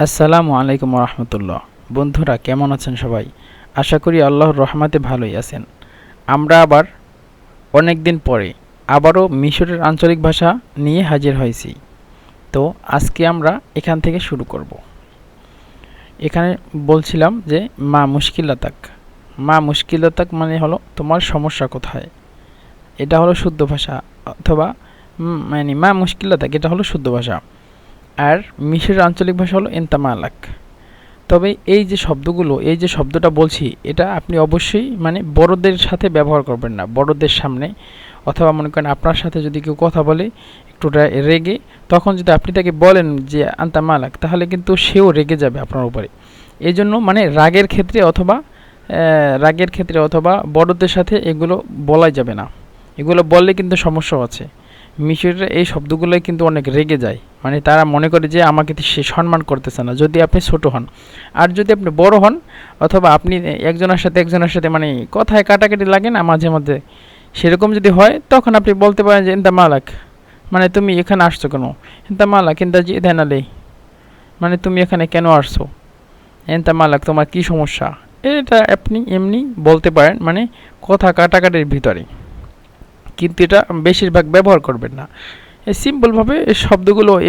আসসালামু আলাইকুম রহমতুল্লাহ। বন্ধুরা কেমন আছেন সবাই? আশা করি আল্লাহর রহমতে ভালোই আছেন। আমরা আবার অনেক দিন পরে আবারও মিশরের আঞ্চলিক ভাষা নিয়ে হাজির হয়েছি। তো আজকে আমরা এখান থেকে শুরু করব। এখানে বলছিলাম যে মা মুশকিলাতাক মানে হলো তোমার সমস্যা কোথায়। এটা হলো শুদ্ধ ভাষা, অথবা মানে মা মুশকিলাতাক এটা হলো শুদ্ধ ভাষা। আর মিশরের আঞ্চলিক ভাষা হলো এন্তামালাক। তবে এই যে শব্দটা বলছি, এটা আপনি অবশ্যই মানে বড়দের সাথে ব্যবহার করবেন না, বড়দের সামনে। অথবা মনে করেন আপনার সাথে যদি কেউ কথা বলে একটু রেগে, তখন যদি আপনি তাকে বলেন যে আন্তা মালাক, তাহলে কিন্তু সেও রেগে যাবে আপনার উপরে। এই জন্য মানে রাগের ক্ষেত্রে অথবা বড়দের সাথে এগুলো বলাই যাবে না। এগুলো বললে কিন্তু সমস্যা আছে। মিশরের এই শব্দগুলোই কিন্তু অনেক রেগে যায়, মানে তারা মনে করে যে আমাকে সে সম্মান করতেছে না, যদি আপনি ছোট হন। আর যদি আপনি বড় হন, অথবা আপনি একজনের সাথে মানে কথায় কাটাকাটি লাগে না মাঝে মধ্যে, সেরকম যদি হয়, তখন আপনি বলতে পারেন যে ইন্দা মালাক, মানে তুমি এখানে আসছো কেন? ইন্দা মালাক ইন্দা জি ধ্যানালে, মানে তুমি এখানে কেন আসছো? ইন্দা মালাক, তোমার কি সমস্যা? এটা আপনি এমনি বলতে পারেন, মানে কথা কাটাকাটির ভিতরে। কিন্তু এটা বেশিরভাগ ব্যবহার করবেন না। এই সিম্পলভাবে এই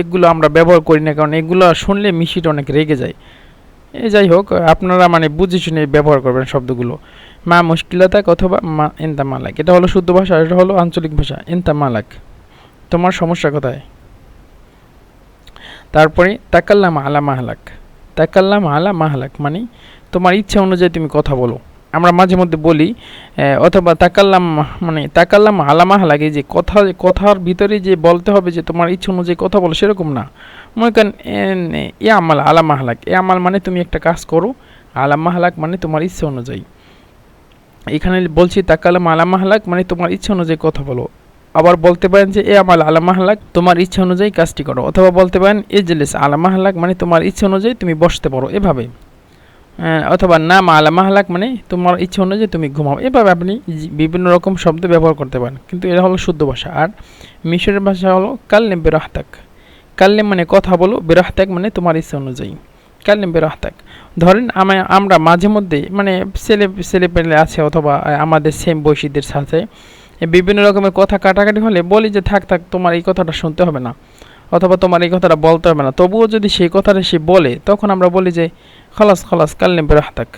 এগুলো আমরা ব্যবহার করি না, কারণ এগুলো শুনলে মিশিটা অনেক রেগে যায়। যাই হোক, আপনারা মানে বুঝে শুনে ব্যবহার করবেন শব্দগুলো। মা মুশকিলাতাক অথবা মা ইনতা মালাক, এটা হলো শুদ্ধ ভাষা, এটা হলো আঞ্চলিক ভাষা। ইনতা মালাক, তোমার সমস্যা কোথায়? তারপরে তাকাল্লাম আলা মাহালাক মানে তোমার ইচ্ছা অনুযায়ী তুমি কথা বলো। আমরা মাঝে মধ্যে বলি অথবা তাকাল্লাম আলা মাহালাক, এই যে কথার ভিতরে যে বলতে হবে যে তোমার ইচ্ছা অনুযায়ী কথা বলো, সেরকম না। মনে করেন এ আমাল আলা মাহালাক, এ আমাল মানে তুমি একটা কাজ করো, আলা মাহালাক মানে তোমার ইচ্ছা অনুযায়ী। এখানে বলছি তাকাল্লাম আলা মাহালাক মানে তোমার ইচ্ছা অনুযায়ী কথা বলো। আবার বলতে পারেন যে এ আমাল আলা মাহালাক, তোমার ইচ্ছা অনুযায়ী কাজটি করো। অথবা বলতে পারেন এ জেলেস আলা মাহালাক মানে তোমার ইচ্ছা অনুযায়ী তুমি বসতে পারো, এভাবে। অথবা নাম আলা মাহালাক মানে তোমার ইচ্ছা অনুযায়ী তুমি ঘুমাও। এভাবে আপনি বিভিন্ন রকম শব্দ ব্যবহার করতে পারেন, কিন্তু এটা হলো শুদ্ধ ভাষা। আর মিশরের ভাষা হলো কাল্লেম বেরাহতাক। কাল্লেম মানে কথা বলো, বেরাহতাক মানে তোমার ইচ্ছা অনুযায়ী। কাল্লেম বেরাহতাক। ধরেন আমরা মাঝে মধ্যে মানে ছেলে পেলে আছে, অথবা আমাদের সেম বয়সীদের সাথে বিভিন্ন রকমের কথা কাটাকাটি হলে বলি যে থাক থাক, তোমার এই কথাটা শুনতে হবে না, অথবা তোমার এই কথাটা বলতে হবে না। তবুও যদি সেই কথাটা সে বলে, তখন আমরা বলি যে খলাস খলাস কাল্লেম বেরাহতাক।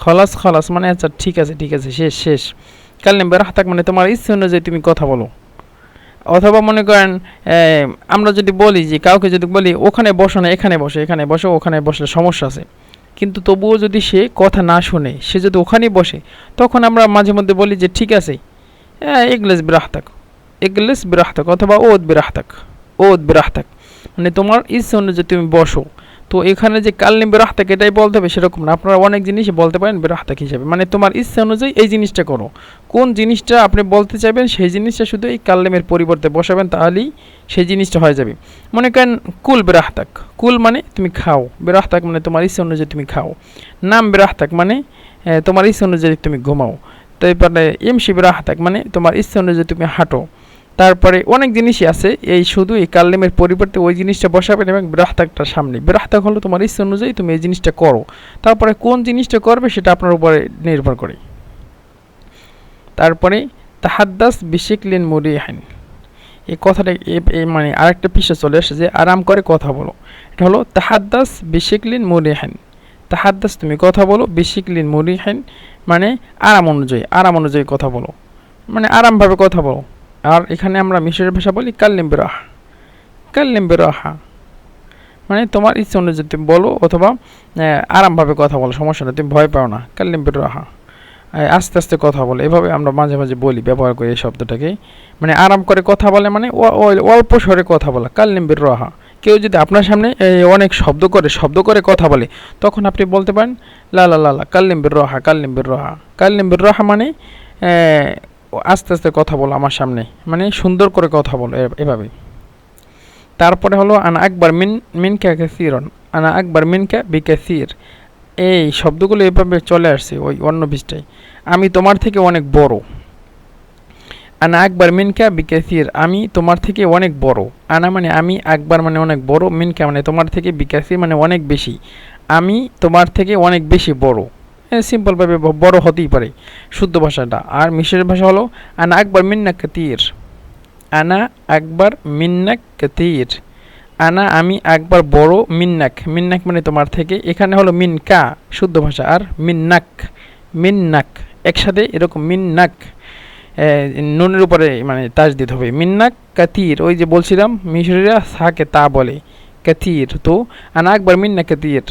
খলাস মানে আচ্ছা ঠিক আছে শেষ। কাল্লেম বেরাহতাক মানে তোমার ইচ্ছে অনুযায়ী তুমি কথা বলো। অথবা মনে করেন আমরা যদি বলি যে কাউকে যদি বলি ওখানে বসো না, এখানে বসো, ওখানে বসলে সমস্যা আছে, কিন্তু তবুও যদি সে কথা না শুনে, সে যদি ওখানেই বসে, তখন আমরা মাঝে মধ্যে বলি যে ঠিক আছে, এগলেস বিরাহতাক অথবা ওদ বিরাহতাক মানে তোমার ইচ্ছে অনুযায়ী তুমি বসো। তো এখানে যে কাল্লিম বিরাহতাক এটাই বলতে হবে সেরকম না, আপনারা অনেক জিনিস বলতে পারেন বিরাহতাক হিসেবে, মানে তোমার ইচ্ছে অনুযায়ী এই জিনিসটা করো। কোন জিনিসটা আপনি বলতে চাইবেন সেই জিনিসটা শুধু এই কাল্লিমের পরিবর্তে বসাবেন, তাহলেই সেই জিনিসটা হয়ে যাবে। মনে করেন কুল বিরাহতাক, কুল মানে তুমি খাও, বিরাহতাক মানে তোমার ইচ্ছে অনুযায়ী তুমি খাও। নাম বিরাহতাক মানে তোমার ইচ্ছে অনুযায়ী তুমি ঘুমাও। তারপরে ইমশি বিরাহতাক মানে তোমার ইচ্ছে অনুযায়ী তুমি হাঁটো। তারপরে অনেক জিনিসই আছে, এই শুধু এই কাল্লেমের পরিবর্তে ওই জিনিসটা বসাবেন এবং বিরাহতাকটার সামনে। বিরাহতাক হলো তোমার ইচ্ছে অনুযায়ী তুমি এই জিনিসটা করো। তারপরে কোন জিনিসটা করবে সেটা আপনার উপরে নির্ভর করে। তারপরে তাহাদ্দাস বিশিকলিন মুরিহান, এই কথাটা মানে আরেকটা পিসে চলে আসে যে আরাম করে কথা বলো। এটা হলো তাহাদ্দাস বিশিকলিন মুরিহান। তাহাদ্দাস তুমি কথা বলো, বিশিকলিন মুরিহান মানে আরাম অনুযায়ী কথা বলো, মানে আরামভাবে কথা বলো। আর এখানে আমরা মিশরের ভাষা বলি কাল্লিম বিরাহা মানে তোমার ইচ্ছে অনুযায়ী তুমি বলো, অথবা আরামভাবে কথা বলো, সমস্যা নেই, তুমি ভয় পাও না। কাল্লিম বিরাহা আস্তে আস্তে কথা বলে, এভাবে আমরা মাঝে মাঝে বলি, ব্যবহার করি এই শব্দটাকে। মানে আরাম করে কথা বলে মানে অল্প স্বরে কথা বলা, কাল্লিম বিরাহা। কেউ যদি আপনার সামনে অনেক শব্দ করে কথা বলে, তখন আপনি বলতে পারেন লা লা লা লা কাল্লিম বিরাহা মানে আস্তে আস্তে কথা বলো আমার সামনে, মানে সুন্দর করে কথা বলো, এভাবে। তারপরে হলো আনা আকবার মিনকা কাসীরন, আনা আকবার মিনকা বিকাসীর। এই শব্দগুলো এভাবে চলে আসছে ওই অন্য পৃষ্ঠায়। আমি তোমার থেকে অনেক বড়। আনা আকবার মিনকা বিকাসির, আমি তোমার থেকে অনেক বড়। আনা মানে আমি, আকবার মানে অনেক বড়, মিনকা মানে তোমার থেকে, বিকাসির মানে অনেক বেশি। আমি তোমার থেকে অনেক বেশি বড়। সিম্পলভাবে বড় হতেই পারে শুদ্ধ ভাষাটা। আর মিশরের ভাষা হলো আনা আকবার মিন্না কাতির। আনা আকবার মিন্নাক কাতির। আনা আমি আকবার বড়, মিন্নাক মিন্নাক মানে তোমার থেকে, এখানে হলো মিনকা শুদ্ধ ভাষা। আর মিন্নাক মিন্নাক একসাথে এরকম মিন্নাক, নুনের উপরে মানে তাজ দিতে হবে। মিন্নাক কাতির, ওই যে বলছিলাম মিশরীরা সাকে তা বলে কাতির, তো আনা আকবার মিন্না কাতির।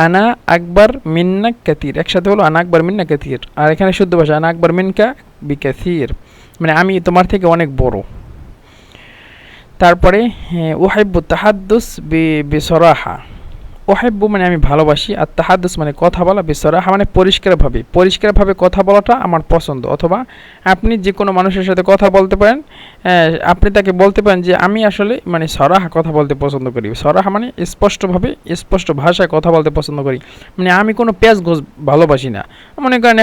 আনা আকবার মিন্না কাতির একসাথে হলো আনা আকবার মিন্না কাতির। আর এখানে শুদ্ধ ভাষা আনা আকবার মিনকা বিকাসির, মানে আমি তোমার থেকে অনেক বড়। তারপরে উহাইব্বু তাহাদ্দুস বিসরাহা। ওহেব্বু মানে আমি ভালোবাসি, আর তাহাদ্দুস মানে কথা বলা, বিসরাহা মানে পরিষ্কারভাবে, পরিষ্কারভাবে কথা বলাটা আমার পছন্দ। অথবা আপনি যে কোনো মানুষের সাথে কথা বলতে পারেন, আপনি তাকে বলতে পারেন যে আমি আসলে মানে সরাহা কথা বলতে পছন্দ করি। সরাহা মানে স্পষ্টভাবে, স্পষ্ট ভাষায় কথা বলতে পছন্দ করি, মানে আমি কোনো প্যাঁচ গোছ ভালোবাসি না। মনে করেন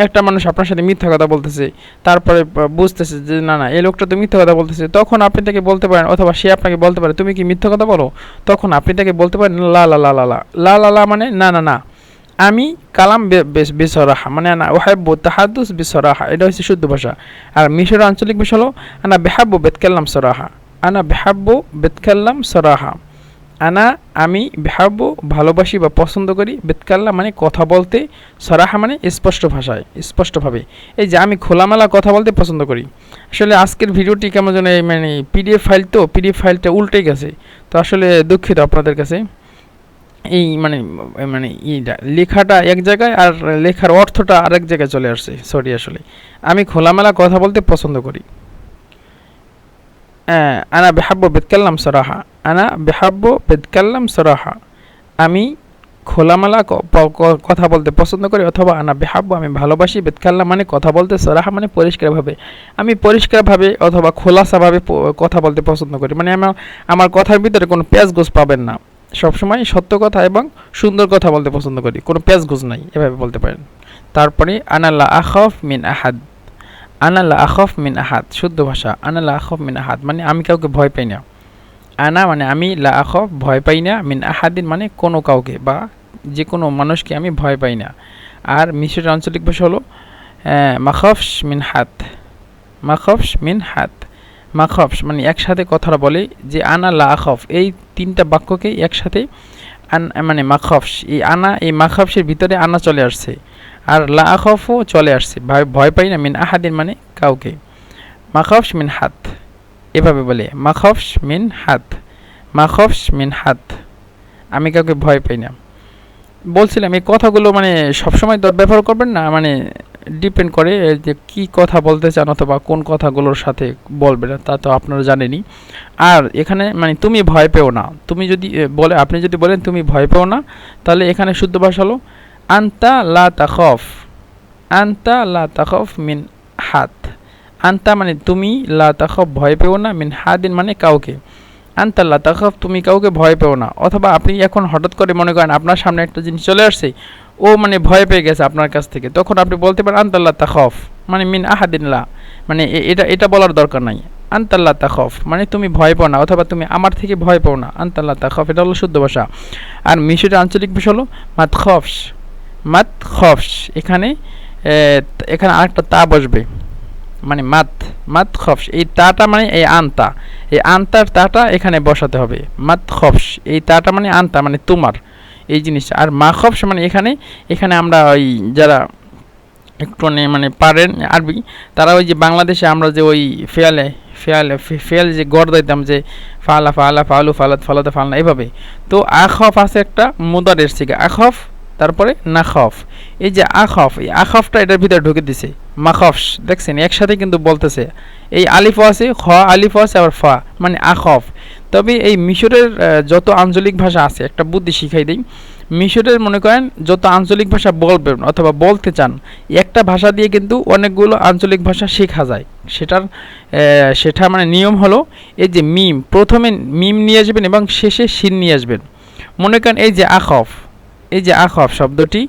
একটা মানুষ আপনার সাথে মিথ্যা কথা বলতেছে, তারপরে বুঝতেছে যে না না এই লোকটা তো মিথ্যা কথা বলতেছে, তখন আপনি তাকে বলতে পারেন, অথবা সে আপনাকে বলতে পারে তুমি কি মিথ্যা কথা বলো, তখন আপনি তাকে বলতে পারেন লা লা লা লা লা লা লা লা মানে না না না, আমি কালাম বিসরাহা মানে আনা উহিব্বু তাহাদ্দুস বিসরাহা, এটা হচ্ছে শুদ্ধ ভাষা। আর মিশরের আঞ্চলিক ভাষা হলো আনা বিহাব্বু বিতকাল্লাম সরাহা। আনা বিহাব্বু বিতকাল্লাম সরাহা। আনা আমি, বিহাব্বু ভালোবাসি বা পছন্দ করি, বিতকাল্লাম মানে কথা বলতে, সরাহা মানে স্পষ্ট ভাষায় স্পষ্টভাবে। এই যে আমি খোলামেলা কথা বলতে পছন্দ করি। আসলে আজকের ভিডিওটি কেমন যেন মানে পিডিএফ ফাইল, তো পিডিএফ ফাইলটা উল্টে গেছে, তো আসলে দুঃখিত আপনাদের কাছে। এই মানে মানে লেখাটা এক জায়গায় আর লেখার অর্থটা আরেক জায়গায় চলে আসছে, সরি। আসলে আমি খোলামেলা কথা বলতে পছন্দ করি। আনা বেহাব্বু বিতকাল্লাম সরাহা। আনা বেহাব্বু বিতকাল্লাম সরাহা, আমি খোলামেলা কথা বলতে পছন্দ করি। অথবা আনা বেহাব্বু আমি ভালোবাসি, বিতকাল্লাম মানে কথা বলতে, সরাহা মানে পরিষ্কারভাবে, আমি পরিষ্কারভাবে অথবা খোলাসাভাবে কথা বলতে পছন্দ করি। মানে আমার কথার ভিতরে কোনো প্যাঁচ গোছ পাবেন না, সবসময় সত্য কথা এবং সুন্দর কথা বলতে পছন্দ করি, কোনো প্যাঁচ গোছ নাই, এভাবে বলতে পারেন। তারপরে আনা লা আখাফ মিন আহাদ। আনা লা আখাফ মিন আহাদ শুদ্ধ ভাষা। আনা লা আখাফ মিন আহাদ মানে আমি কাউকে ভয় পাই না। আনা মানে আমি, লা আখাফ ভয় পাই না, মিন আহাদিন মানে কোনো কাউকে বা যে কোনো মানুষকে আমি ভয় পাই না। আর মিশরের আঞ্চলিক ভাষা হলো মাখাফস মিন হাত। মাখাফস মিন হাত, মাখফস মানে একসাথে কথাটা বলে যে আনা লা আখফ, এই তিনটা বাক্যকে একসাথে মানে মাখফস, এই আনা এই মাখফসের ভিতরে আনা চলে আসছে, আর লা আখফও চলে আসছে, ভয় পাই না, মিন আহাদিন মানে কাউকে। মাখফস মিন হাত এভাবে বলে, মাখফস মিন হাত, মাখফস মিন হাত, আমি কাউকে ভয় পাই না। বলছিলাম এই কথাগুলো মানে সবসময় ব্যবহার করবেন না, মানে ডিপেন্ড করে যে কি কথা বলতে চান অথবা কোন কথাগুলোর সাথে বলবেন, তা তো আপনারা জানেনই। আর এখানে মানে তুমি ভয় পেও না, তুমি যদি আপনি যদি বলেন তুমি ভয় পেও না, তাহলে এখানে শুদ্ধ ভাষা হলো আনতা লা তাখফ। আনতা লা তাখফ মিন হাত। আনতা মানে তুমি, লা তাখফ ভয় পেও না, মিন হাদিন মানে কাউকে। আনতা লা তাখফ তুমি কাউকে ভয় পেও না। অথবা আপনি এখন হঠাৎ করে মনে করেন আপনার সামনে একটা জিনিস চলে আসছে, ও মানে ভয় পেয়ে গেছে আপনার কাছ থেকে, তখন আপনি বলতে পারেন আনতা লা তাখফ মানে মিন আহাদিন লা, মানে এটা বলার দরকার নাই। আনতা লা তাখফ মানে তুমি ভয় পাও না, অথবা তুমি আমার থেকে ভয় পাও না, আনতা লা তাখফ এটা হলো শুদ্ধ ভাষা। আর মিশরের আঞ্চলিক ভাষা হলো মাতখফস। মাতখফস এখানে আরেকটা তা বসবে, মানে মাতখফস, এই তাটা মানে এই আনতা, এই আনতার তাটা এখানে বসাতে হবে। মাতখফস এই তাটা মানে আনতা মানে তোমার, এই জিনিসটা। আর মাখফস মানে এখানে আমরা ওই যারা একটু মানে পারেন আরবি, তারা ওই যে বাংলাদেশে আমরা যে ওই ফেয়াল যে গড় দিতাম যে ফালা ফালা ফালু ফালাত ফালাতে ফালনা এভাবে, তো আখফ আছে একটা মুদারের সিগা আখফ, তারপরে নাখফ, এই যে আখফ, এই আখফটা এটার ভিতরে ঢুকে দিছে, মাখফস দেখছেন একসাথে কিন্তু বলতেছে, এই আলিফও আছে, খ আলিফও আছে, আবার ফা মানে আখফ। তবে এই মিশরের যত আঞ্চলিক ভাষা আছে, একটা বুদ্ধি শিখাই দিই, মিশরের মনে করেন যত আঞ্চলিক ভাষা বলবেন অথবা বলতে চান, একটা ভাষা দিয়ে কিন্তু অনেকগুলো আঞ্চলিক ভাষা শেখা যায়। সেটা মানে নিয়ম হলো এই যে প্রথমে মিম নিয়ে আসবেন এবং শেষে শিন নিয়ে আসবেন। মনে করেন এই যে আখফ, এই যে আখফ শব্দটি,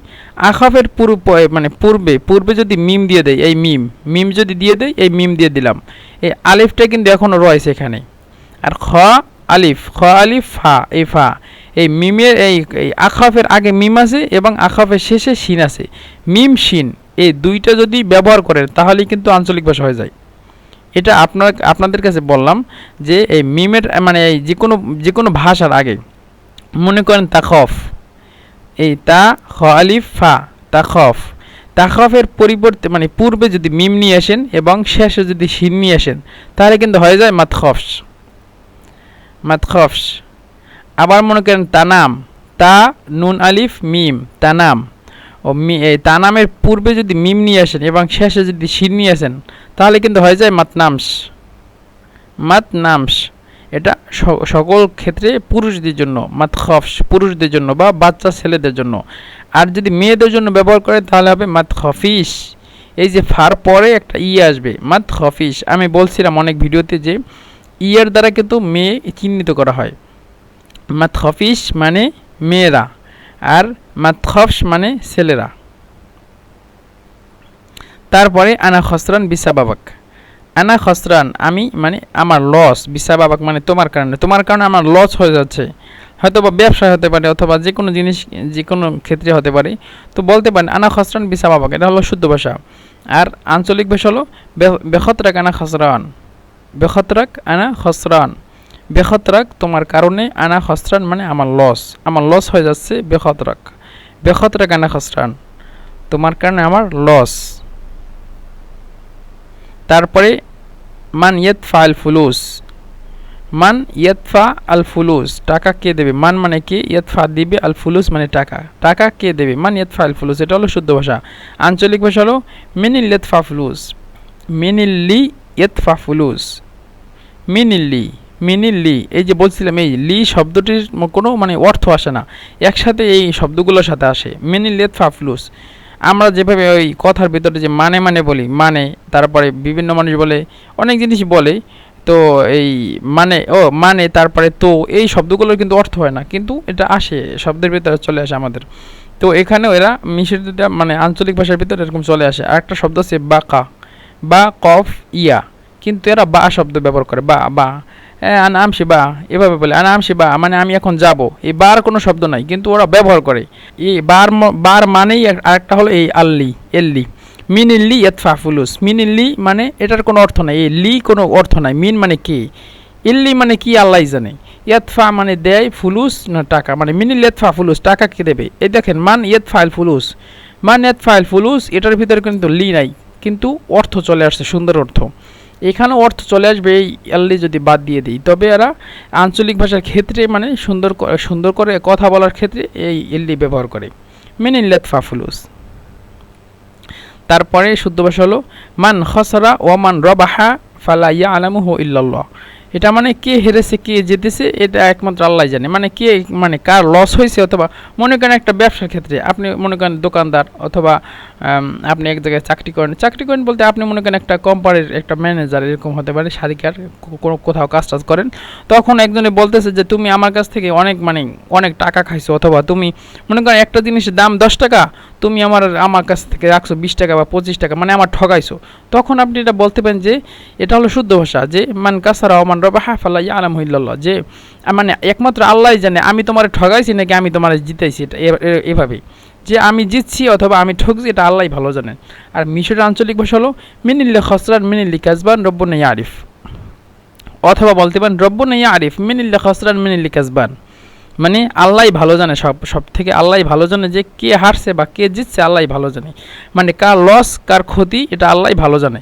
আখফের মানে পূর্বে যদি মিম দিয়ে দেয়, এই মিম যদি দিয়ে দেয়, এই মিম দিয়ে দিলাম, এই আলিফটা কিন্তু এখনও রয়েছে এখানে। আর খ আলিফ ফা, এই ফা, এই মিমের এই আখফের আগে মিম আছে এবং আখফের শেষে শিন আছে, মিম শিন এই দুইটা যদি ব্যবহার করেন তাহলেই কিন্তু আঞ্চলিক ভাষা হয়ে যায়। এটা আপনাদের কাছে বললাম যে এই মিমের মানে এই যে কোনো ভাষার আগে মনে করেন তাখফ, এই তা খ আলিফ ফা তাখফ, তাখফের পরিবর্তে মানে পূর্বে যদি মিম নিয়ে আসেন এবং শেষে যদি শিন নিয়ে আসেন তাহলে কিন্তু হয়ে যায় মাতখফস। আবার মনে করেন তানাম, তা নুন আলিফ মিম তানাম, ও এই তানামের পূর্বে যদি মিম নিয়ে আসেন এবং শেষে যদি শিন নিয়ে আসেন তাহলে কিন্তু হয়ে যায় মাতনামস। এটা সকল ক্ষেত্রে পুরুষদের জন্য, মাতখফস পুরুষদের জন্য বা বাচ্চা ছেলেদের জন্য। আর যদি মেয়েদের জন্য ব্যবহার করে তাহলে হবে মাতখফিস। এই যে ফার পরে একটা আসবে, মাতখফিস। আমি বলছিলাম অনেক ভিডিওতে যে এর দ্বারা কিন্তু মেয়ে চিহ্নিত করা হয়। মাতখফিস মানে মেয়েরা আর মাতখফস মানে ছেলেরা। তারপরে আনা খসরান বিসাবাবাক, আনা খসরান আমি মানে আমার লস, বিসাবাবাক মানে তোমার কারণে আমার লস হয়ে যাচ্ছে, হয়তো বা ব্যবসায় হতে পারে অথবা যে কোনো জিনিস যে কোনো ক্ষেত্রে হতে পারে। তো বলতে পারেন আনা খসরান বিসাবাবাক, এটা হলো শুদ্ধ ভাষা। আর আঞ্চলিক ভাষা হলো বেখতরাক আনা খসরান, বেখতরাক আনা খসরান, বেখতরাক তোমার কারণে, আনা খসরান মানে আমার লস হয়ে যাচ্ছে, বেখতরাক আনা খসরান তোমার কারণে আমার লস। তারপরে মান ইয়াদফা আল ফুলুস, মান ইয়াদফা আল ফুলুস টাকা কে দেবে, মান মানে কে, ইয়াদফা দিবে, আল ফুলুস মানে টাকা কে দেবে, মান ইয়াদফা আল ফুলুস। এটা হলো শুদ্ধ ভাষা। আঞ্চলিক ভাষা হলো মিনিল ইয়াদফা ফুলুস, মিনিল্লি ইয়াদফা ফুলুস, মিনিল্লি। এই যে বলছিলাম এই লি শব্দটির কোনো মানে অর্থ আসে না, একসাথে এই শব্দগুলোর সাথে আসে, মিনিল ইয়াদফা ফুলুস। আমরা যেভাবে ওই কথার ভিতরে যে মানে বলি, মানে তারপরে বিভিন্ন মানুষ বলে অনেক জিনিস বলে, তো এই মানে তারপরে তো এই শব্দগুলোর কিন্তু অর্থ হয় না, কিন্তু এটা আসে শব্দের ভিতরে চলে আসে আমাদের। তো এখানেও এরা মিশ্রিতটা মানে আঞ্চলিক ভাষার ভিতরে এরকম চলে আসে। আর একটা শব্দ আছে বাকা, বা কফ ইয়া, কিন্তু এরা বা শব্দ ব্যবহার করে, বা আনামসি বা এভাবে বলে, আনামসি বা মানে আমি এখন যাব, এই বার কোনো শব্দ নাই কিন্তু ওরা ব্যবহার করে। এই বার মানেই আরেকটা হলো এই এল্লি, মিনিল্লি ইয়াদফা ফুলুস, মিনিল্লি মানে এটার কোনো অর্থ নাই, এই লি কোনো অর্থ নাই, মিন মানে কে, ইল্লি মানে কি আল্লাহ জানে, ইয়াদফা মানে দেয়, ফুলুস না টাকা, মানে মিনিল ইয়াদফা ফুলুস টাকা কে দেবে। এই দেখেন মান ইয়াদফা আল ফুলুস, মান ইয়াদফা আল ফুলুস, এটার ভিতরে কিন্তু লি নাই কিন্তু অর্থ চলে আসছে, সুন্দর অর্থ। এখানেও অর্থ চলে আসবে এই আল্লি যদি বাদ দিয়ে দিই। তবে এরা আঞ্চলিক ভাষার ক্ষেত্রে মানে সুন্দর করে কথা বলার ক্ষেত্রে এই ইল্লি ব্যবহার করে, মিনিল ইয়াদফা ফুলুস। তারপরে শুদ্ধ ভাষা হলো মান খসরা ও মান রবাহা ফালা ইয়ালামুহু ইল্লাল্লাহ। এটা মানে কে হেরেছে কে জিতেছে এটা একমাত্র আল্লাহ জানে, মানে কে মানে কার লস হয়েছে। অথবা মনে করেন একটা ব্যবসার ক্ষেত্রে আপনি মনে করেন দোকানদার, অথবা আপনি এক জায়গায় চাকরি করেন বলতে আপনি মনে করেন একটা কোম্পানির একটা ম্যানেজার এরকম হতে পারে, সারিকার কোনো কোথাও কাজ করেন। তখন একজনে বলতেছে যে তুমি আমার কাছ থেকে অনেক টাকা খাইছো, অথবা তুমি মনে করেন একটা জিনিসের দাম 10 টাকা, তুমি আমার কাছ থেকে রাখছো 20 টাকা বা 25 টাকা, মানে আমার ঠকাইছো। তখন আপনি এটা বলতে পারেন যে এটা হলো শুদ্ধ ভাষা, যে মান কাসারা ও মান রবাহা ফালা ইয়ালামু ইল্লাল্লাহ, যে মানে একমাত্র আল্লাহই জানে আমি তোমারে ঠকাইছি নাকি আমি তোমারে জিতাইছি। এটা এভাবে যে আমি জিতছি অথবা আমি ঠকছি এটা আল্লাহই ভালো জানেন। আর মিশরের আঞ্চলিক ভাষা হলো মিনিল্লি খসরান মিনিল্লি কাজবান রব্বুনা ইয়ারিফ, অথবা বলতে পারেন রব্বুনা ইয়ারিফ মিনিল্লি খসরান মিনিল্লি কাজবান, মানে আল্লাহই ভালো জানে, সব থেকে আল্লাহই ভালো জানে, যে কে হারছে বা কে জিতছে আল্লাহই ভালো জানে, মানে কার লস কার ক্ষতি এটা আল্লাহই ভালো জানে।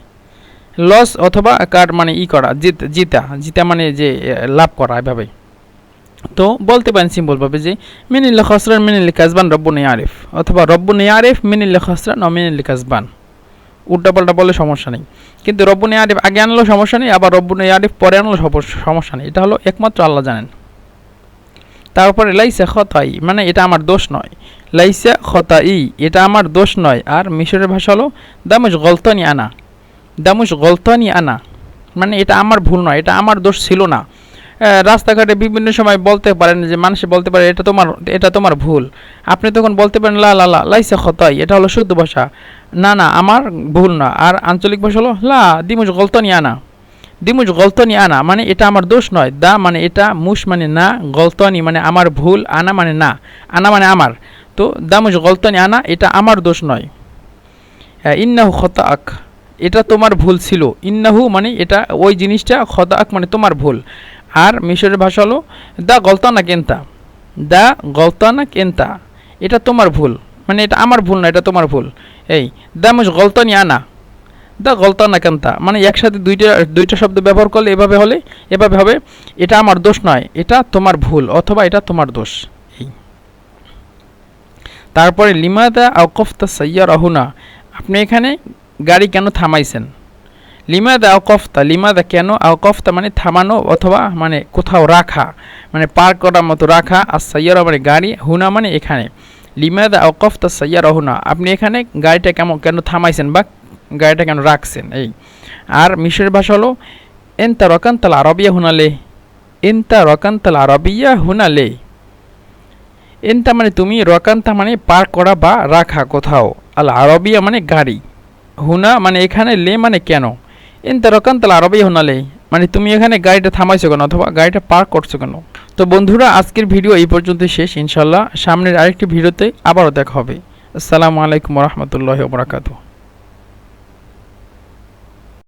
লস অথবা কার মানে করা জিতা মানে যে লাভ করা, এভাবে। তো বলতে পারেন সিম্পলভাবে যে মিনিল্লা খসরান মিনিল্লি কাজবান রব্বুনা ইয়ারিফ, অথবা রব্বুনা ইয়ারিফ মিনিল্লা খসরান ও মিনিল্লি কাজবান। উল্টাপাল্টা বলে সমস্যা নেই, কিন্তু রব্বুনা ইয়ারিফ আগে আনলেও সমস্যা নেই, আবার রব্বুনা ইয়ারিফ পরে আনলেও সমস্যা নেই, এটা হলো একমাত্র আল্লাহ জানেন। তারপরে লাইসা খতাই মানে এটা আমার দোষ নয়, লাইসা খতাই এটা আমার দোষ নয়। আর মিশরের ভাষা হলো দামুশ গলতানি আনা, মানে এটা আমার ভুল নয়, এটা আমার দোষ ছিল না। রাস্তাঘাটে বিভিন্ন সময় বলতে পারেন যে মানুষে বলতে পারে এটা তোমার ভুল, আপনি তখন বলতে পারেন লা লা লা লাইসা খতাই, এটা হলো শুদ্ধ ভাষা, না না আমার ভুল না। আর আঞ্চলিক ভাষা হলো লা দিমুজ গলতনি আনা, দিমুজ গলতনি আনা মানে এটা আমার দোষ নয়, দা মানে এটা, মুশ মানে না, গলতনি মানে আমার ভুল, আনা মানে না, আনা মানে আমার। তো দামুজ গলতনি আনা এটা আমার দোষ নয়। ইন্নাহু খতাআক এটা তোমার ভুল ছিল, ইন্নাহু মানে এটা ওই জিনিসটা, খতাআক মানে তোমার ভুল। আর মিশরের ভাষা হলো দা গলতানা কেন্তা, দা গলতানা কেন্তা এটা তোমার ভুল, মানে এটা আমার ভুল না, এটা তোমার ভুল। এই দামুজ গলতনি আনা, দা গলতানা কেন্তা মানে একসাথে দুইটা শব্দ ব্যবহার করলে এভাবে হবে এটা আমার দোষ নয়, এটা তোমার ভুল অথবা এটা তোমার দোষ। এই তারপরে লিমাদা আওকফতা সাইয়ারাহুনা, আপনি এখানে গাড়ি কেন থামাইছেন। লিমাদা আওকফতা, লিমাদা কেন, আওকফতা মানে থামানো অথবা মানে কোথাও রাখা, মানে পার্ক করার মতো রাখা, আর সাইয়ারা মানে গাড়ি, হুনা মানে এখানে। লিমাদা আওকফতা সাইয়ারাহুনা, আপনি এখানে গাড়িটা কেন থামাইছেন বা গাড়িটা কেন রাখছেন। এই আর মিশরের ভাষা হলো এনতা রকান্তাল আরবিয়া হুনালে, এনতা রকান্তাল আরবিয়া হুনালে। এনতা মানে তুমি, রকান্তা মানে পার্ক করা বা রাখা কোথাও, আল আরবিয়া মানে গাড়ি, হুনা মানে এখানে, লে মানে কেন। এনতা রকান্তাল আরবিয়া হুনালে মানে তুমি এখানে গাড়িটা থামাইছো কেন অথবা গাড়িটা পার্ক করছো কেন। তো বন্ধুরা আজকের ভিডিও এই পর্যন্ত শেষ, ইনশাল্লাহ সামনের আরেকটি ভিডিওতে আবারও দেখা হবে। আসসালামু আলাইকুম ওয়া রাহমাতুল্লাহি ওয়া বারাকাতুহু।